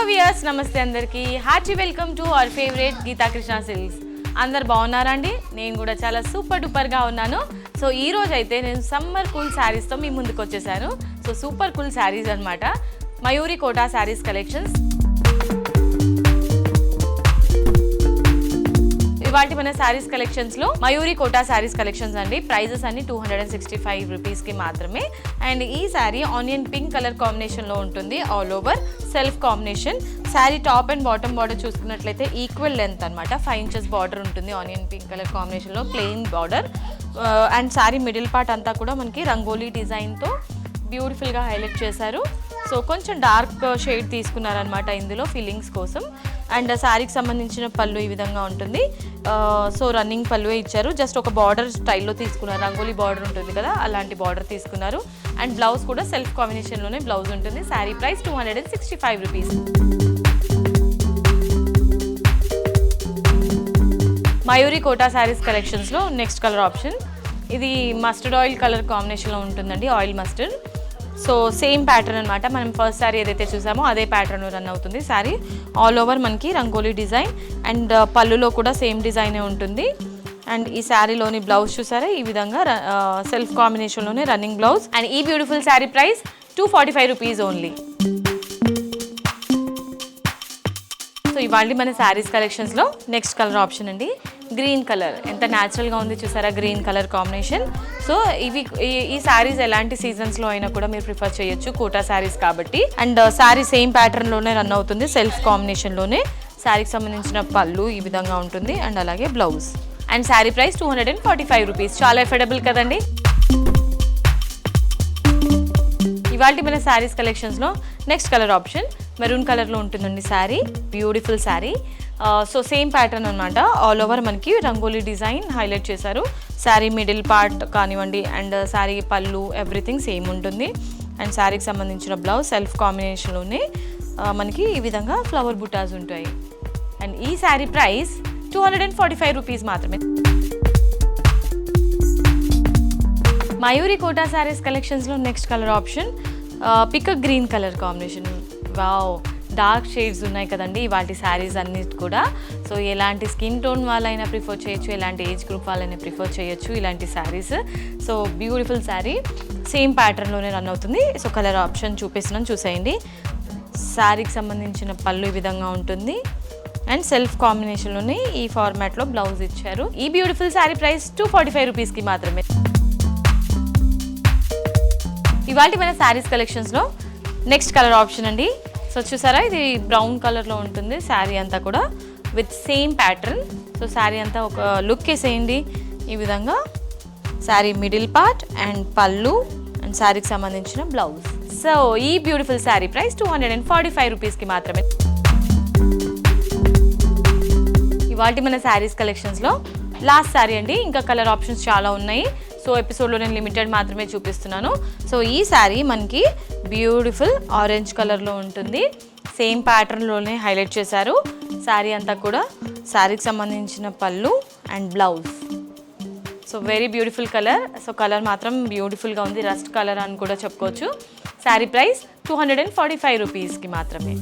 Viewers నమస్తే అందరికీ hearty welcome to our favourite Geetha Krishna silks. అందరు బాగున్నారా అండి? నేను కూడా చాలా సూపర్ డూపర్గా ఉన్నాను. సో ఈ రోజు అయితే నేను సమ్మర్ కూల్ శారీస్తో మీ ముందుకు వచ్చేసాను. సో సూపర్ కూల్ శారీస్ అనమాట, మయూరి కోటా శారీస్ కలెక్షన్స్. ఇవాటి మన శారీస్ కలెక్షన్స్ లో మయూరి కోటా శారీస్ కలెక్షన్స్ అండి. ప్రైజెస్ అన్ని 265 రూపీస్ కి మాత్రమే. అండ్ ఈ sari onion pink colour combination లో ఉంటుంది. All over self combination. Sari top and bottom border చూసుకున్నట్లయితే ఈక్వల్ లెంత్ అనమాట. 5 ఇంచెస్ బార్డర్ ఉంటుంది ఆనియన్ పింక్ కలర్ కాంబినేషన్ లో, plain border. And sari middle part అంతా కూడా మనకి రంగోలీ డిజైన్ తో బ్యూటిఫుల్ గా హైలైట్ చేశారు. సో కొంచెం డార్క్ షేడ్ తీసుకున్నారనమాట ఇందులో ఫీలింగ్స్ కోసం. అండ్ శారీకి సంబంధించిన పళ్ళు ఈ విధంగా ఉంటుంది. సో రన్నింగ్ పళ్ళువే ఇచ్చారు. జస్ట్ ఒక బార్డర్ స్టైల్లో తీసుకున్నారు. రంగోలీ బార్డర్ ఉంటుంది కదా, అలాంటి బార్డర్ తీసుకున్నారు. అండ్ బ్లౌజ్ కూడా సెల్ఫ్ కాంబినేషన్లోనే బ్లౌజ్ ఉంటుంది. Sari price 265 rupees. Mayuri Kota sarees కలెక్షన్స్లో నెక్స్ట్ కలర్ ఆప్షన్ ఇది మస్టర్డ్ ఆయిల్ కలర్ కాంబినేషన్లో ఉంటుందండి. Oil mustard. So same pattern అనమాట. మనం ఫస్ట్ శారీ ఏదైతే చూసామో అదే ప్యాటర్న్ రన్ అవుతుంది. శారీ ఆల్ ఓవర్ మనకి రంగోలీ డిజైన్ అండ్ పళ్ళులో కూడా సేమ్ డిజైనే ఉంటుంది. అండ్ ఈ శారీలోని బ్లౌజ్ చూసారా ఈ విధంగా సెల్ఫ్ కాంబినేషన్లోనే రన్నింగ్ బ్లౌజ్. అండ్ ఈ beautiful sari price 245 rupees only. So ఇవాళ మన శారీస్ కలెక్షన్స్లో నెక్స్ట్ కలర్ ఆప్షన్ అండి గ్రీన్ కలర్. ఎంత న్యాచురల్గా ఉంది చూసారా గ్రీన్ కలర్ కాంబినేషన్. సో ఈ శారీస్ ఎలాంటి సీజన్స్లో అయినా కూడా మీరు ప్రిఫర్ చేయొచ్చు, కోటా శారీస్ కాబట్టి. అండ్ శారీ సేమ్ ప్యాటర్న్లోనే రన్ అవుతుంది, సెల్ఫ్ కాంబినేషన్లోనే. శారీకి సంబంధించిన పళ్ళు ఈ విధంగా ఉంటుంది అండ్ అలాగే blouse. And sari price 245 rupees. చాలా ఎఫోర్డబుల్ కదండి. ఇవాళ మన శారీస్ కలెక్షన్స్లో నెక్స్ట్ కలర్ ఆప్షన్ మెరూన్ కలర్లో ఉంటుందండి sari. Beautiful sari. So same pattern అనమాట. ఆల్ ఓవర్ మనకి రంగోలీ డిజైన్ హైలైట్ చేశారు. శారీ మిడిల్ పార్ట్ కానివ్వండి అండ్ శారీ పళ్ళు ఎవ్రీథింగ్ సేమ్ ఉంటుంది. అండ్ శారీకి సంబంధించిన బ్లౌజ్ సెల్ఫ్ కాంబినేషన్లోనే మనకి ఈ విధంగా ఫ్లవర్ బుటాస్ ఉంటాయి. అండ్ ఈ శారీ ప్రైస్ 245 రూపీస్ మాత్రమే. మయూరి కోటా శారీస్ కలెక్షన్స్లో next colour option peacock green colour కాంబినేషన్. వావ్, డార్క్ షేడ్స్ ఉన్నాయి కదండి వాటి శారీస్ అన్నిటి కూడా. సో ఎలాంటి స్కిన్ టోన్ వాళ్ళైనా ప్రిఫర్ చేయొచ్చు, ఎలాంటి ఏజ్ గ్రూప్ వాళ్ళైనా ప్రిఫర్ చేయొచ్చు ఇలాంటి sarees. So beautiful sari same ప్యాటర్న్లోనే రన్ అవుతుంది. సో కలర్ ఆప్షన్ చూపిస్తున్నాను చూసేయండి. శారీకి సంబంధించిన పళ్ళు ఈ విధంగా ఉంటుంది అండ్ సెల్ఫ్ కాంబినేషన్లోనే ఈ ఫార్మాట్లో బ్లౌజ్ ఇచ్చారు. ఈ బ్యూటిఫుల్ శారీ ప్రైస్ 245 రూపీస్కి మాత్రమే. ఇవాళ మన శారీస్ కలెక్షన్స్లో నెక్స్ట్ కలర్ ఆప్షన్ అండి. సో చూసారా ఇది బ్రౌన్ కలర్లో ఉంటుంది శారీ అంతా కూడా with same pattern. So sari అంతా ఒక లుక్ వేసేయండి ఈ విధంగా. శారీ మిడిల్ పార్ట్ అండ్ పళ్ళు అండ్ శారీకి సంబంధించిన బ్లౌజ్. సో ఈ బ్యూటిఫుల్ శారీ ప్రైస్ 245 రూపీస్కి మాత్రమే. ఇవాళ మన శారీస్ కలెక్షన్స్లో లాస్ట్ శారీ అండి. ఇంకా కలర్ ఆప్షన్స్ చాలా ఉన్నాయి. సో ఎపిసోడ్లో నేను లిమిటెడ్ మాత్రమే చూపిస్తున్నాను. సో ఈ శారీ మనకి బ్యూటిఫుల్ ఆరెంజ్ కలర్లో ఉంటుంది. సేమ్ ప్యాటర్న్లోనే హైలైట్ చేశారు. శారీ అంతా కూడా శారీకి సంబంధించిన పళ్ళు and blouse. So very beautiful colour. So colour మాత్రం బ్యూటిఫుల్గా ఉంది, రస్ట్ కలర్ అని కూడా చెప్పుకోవచ్చు. శారీ ప్రైస్ 245 రూపీస్కి మాత్రమే.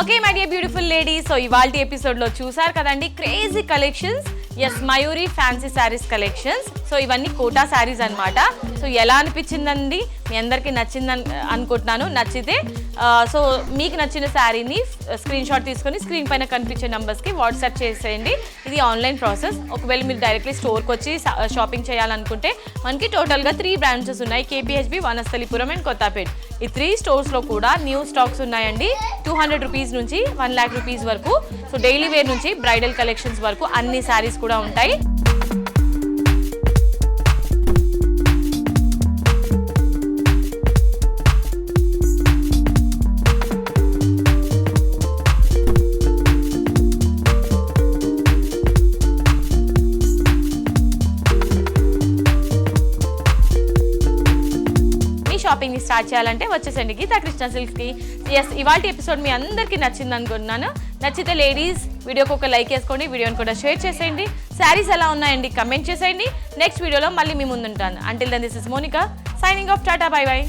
Okay my dear beautiful ladies, so ఇవాల్టి ఎపిసోడ్లో చూసారు కదండి crazy collections. Yes, Mayuri fancy sarees collections. So ఇవన్నీ కోటా శారీస్ అనమాట. సో ఎలా అనిపించిందండి? మీ అందరికీ నచ్చిందని అనుకుంటున్నాను. నచ్చితే సో మీకు నచ్చిన శారీని స్క్రీన్ షాట్ తీసుకొని స్క్రీన్ పైన కనిపించే నెంబర్స్కి వాట్సాప్ చేసేయండి. ఇది ఆన్లైన్ ప్రాసెస్. ఒకవేళ మీరు డైరెక్ట్లీ స్టోర్కి వచ్చి షాపింగ్ చేయాలనుకుంటే మనకి టోటల్గా 3 బ్రాంచెస్ ఉన్నాయి. KPHB, Vanasthalipuram and Kothapet. ఈ 3 స్టోర్స్లో కూడా న్యూ స్టాక్స్ ఉన్నాయండి. 200 రూపీస్ నుంచి 1 lakh రూపీస్ వరకు. సో డైలీ వేర్ నుంచి బ్రైడల్ కలెక్షన్స్ వరకు అన్ని శారీస్ కూడా ఉంటాయి. షాపింగ్ని స్టార్ట్ చేయాలంటే వచ్చేసండి గీతా కృష్ణ సిల్క్స్కి. ఎస్, ఇవాళ ఎపిసోడ్ మీ అందరికీ నచ్చింది అనుకుంటున్నాను. నచ్చితే లేడీస్ వీడియోకి ఒక లైక్ వేసుకోండి, వీడియోని కూడా షేర్ చేసేయండి. శారీస్ ఎలా ఉన్నాయండి కమెంట్ చేసేయండి. నెక్స్ట్ వీడియోలో మళ్ళీ మీ ముందుంటాను. Until then this is Monica signing off. Tata, bye by.